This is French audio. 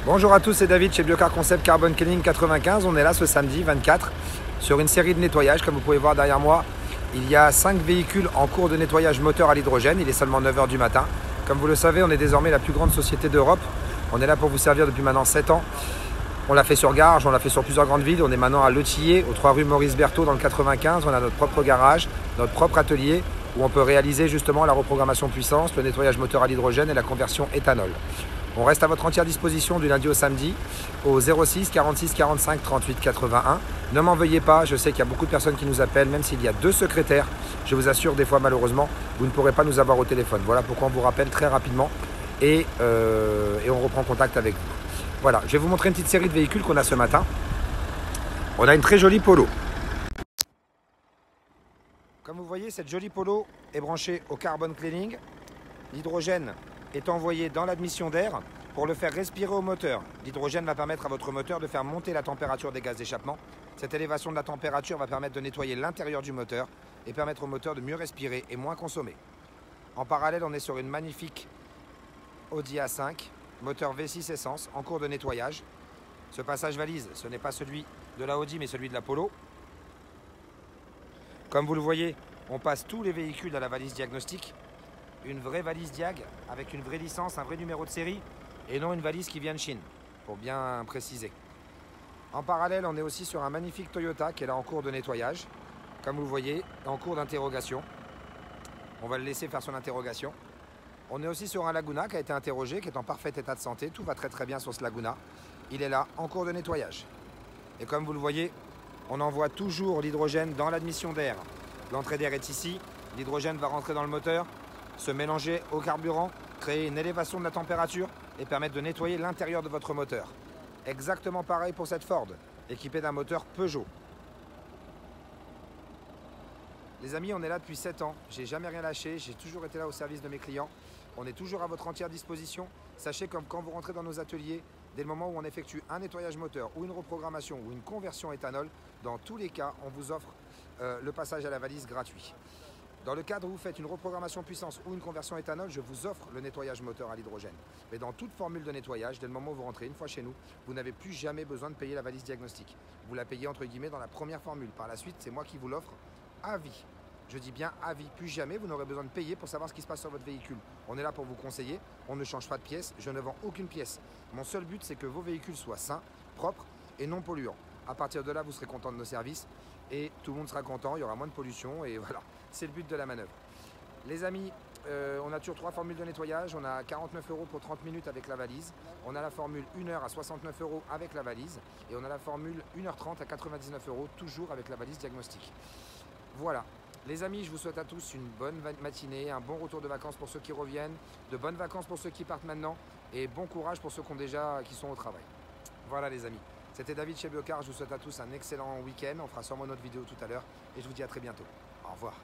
Bonjour à tous, c'est David chez Biocar Concept Carbon Cleaning 95. On est là ce samedi 24 sur une série de nettoyages. Comme vous pouvez voir derrière moi, il y a 5 véhicules en cours de nettoyage moteur à l'hydrogène. Il est seulement 9 h du matin. Comme vous le savez, on est désormais la plus grande société d'Europe. On est là pour vous servir depuis maintenant 7 ans. On l'a fait sur Garges, on l'a fait sur plusieurs grandes villes. On est maintenant à Le Tillet, aux 3 rue Maurice Berthaud dans le 95. On a notre propre garage, notre propre atelier où on peut réaliser justement la reprogrammation puissance, le nettoyage moteur à l'hydrogène et la conversion éthanol. On reste à votre entière disposition du lundi au samedi au 06 46 45 38 81. Ne m'en veuillez pas, je sais qu'il y a beaucoup de personnes qui nous appellent, même s'il y a 2 secrétaires. Je vous assure, des fois malheureusement, vous ne pourrez pas nous avoir au téléphone. Voilà pourquoi on vous rappelle très rapidement et on reprend contact avec vous. Voilà, je vais vous montrer une petite série de véhicules qu'on a ce matin. On a une très jolie Polo. Comme vous voyez, cette jolie Polo est branchée au carbon cleaning. L'hydrogène est envoyé dans l'admission d'air pour le faire respirer au moteur. L'hydrogène va permettre à votre moteur de faire monter la température des gaz d'échappement. Cette élévation de la température va permettre de nettoyer l'intérieur du moteur et permettre au moteur de mieux respirer et moins consommer. En parallèle, on est sur une magnifique Audi A5, moteur V6 essence, en cours de nettoyage. Ce passage valise, ce n'est pas celui de la Audi, mais celui de la Polo. Comme vous le voyez, on passe tous les véhicules à la valise diagnostique. Une vraie valise Diag avec une vraie licence, un vrai numéro de série et non une valise qui vient de Chine, pour bien préciser. En parallèle, on est aussi sur un magnifique Toyota qui est là en cours de nettoyage. Comme vous le voyez, en cours d'interrogation. On va le laisser faire son interrogation. On est aussi sur un Laguna qui a été interrogé, qui est en parfait état de santé. Tout va très bien sur ce Laguna. Il est là en cours de nettoyage. Et comme vous le voyez, on envoie toujours l'hydrogène dans l'admission d'air. L'entrée d'air est ici. L'hydrogène va rentrer dans le moteur, se mélanger au carburant, créer une élévation de la température et permettre de nettoyer l'intérieur de votre moteur. Exactement pareil pour cette Ford, équipée d'un moteur Peugeot. Les amis, on est là depuis 7 ans, j'ai jamais rien lâché, j'ai toujours été là au service de mes clients. On est toujours à votre entière disposition. Sachez que quand vous rentrez dans nos ateliers, dès le moment où on effectue un nettoyage moteur ou une reprogrammation ou une conversion éthanol, dans tous les cas, on vous offre le passage à la valise gratuit. Dans le cadre où vous faites une reprogrammation puissance ou une conversion éthanol, je vous offre le nettoyage moteur à l'hydrogène. Mais dans toute formule de nettoyage, dès le moment où vous rentrez une fois chez nous, vous n'avez plus jamais besoin de payer la valise diagnostique. Vous la payez entre guillemets dans la première formule. Par la suite, c'est moi qui vous l'offre à vie. Je dis bien à vie. Plus jamais vous n'aurez besoin de payer pour savoir ce qui se passe sur votre véhicule. On est là pour vous conseiller. On ne change pas de pièces. Je ne vends aucune pièce. Mon seul but, c'est que vos véhicules soient sains, propres et non polluants. À partir de là, vous serez content de nos services et tout le monde sera content. Il y aura moins de pollution et voilà. C'est le but de la manœuvre. Les amis, on a toujours 3 formules de nettoyage. On a 49 € pour 30 minutes avec la valise. On a la formule 1 h à 69 € avec la valise. Et on a la formule 1 h 30 à 99 €, toujours avec la valise diagnostique. Voilà. Les amis, je vous souhaite à tous une bonne matinée, un bon retour de vacances pour ceux qui reviennent, de bonnes vacances pour ceux qui partent maintenant et bon courage pour ceux qui sont au travail. Voilà les amis. C'était David chez Biocar. Je vous souhaite à tous un excellent week-end. On fera sûrement une autre vidéo tout à l'heure et je vous dis à très bientôt. Au revoir.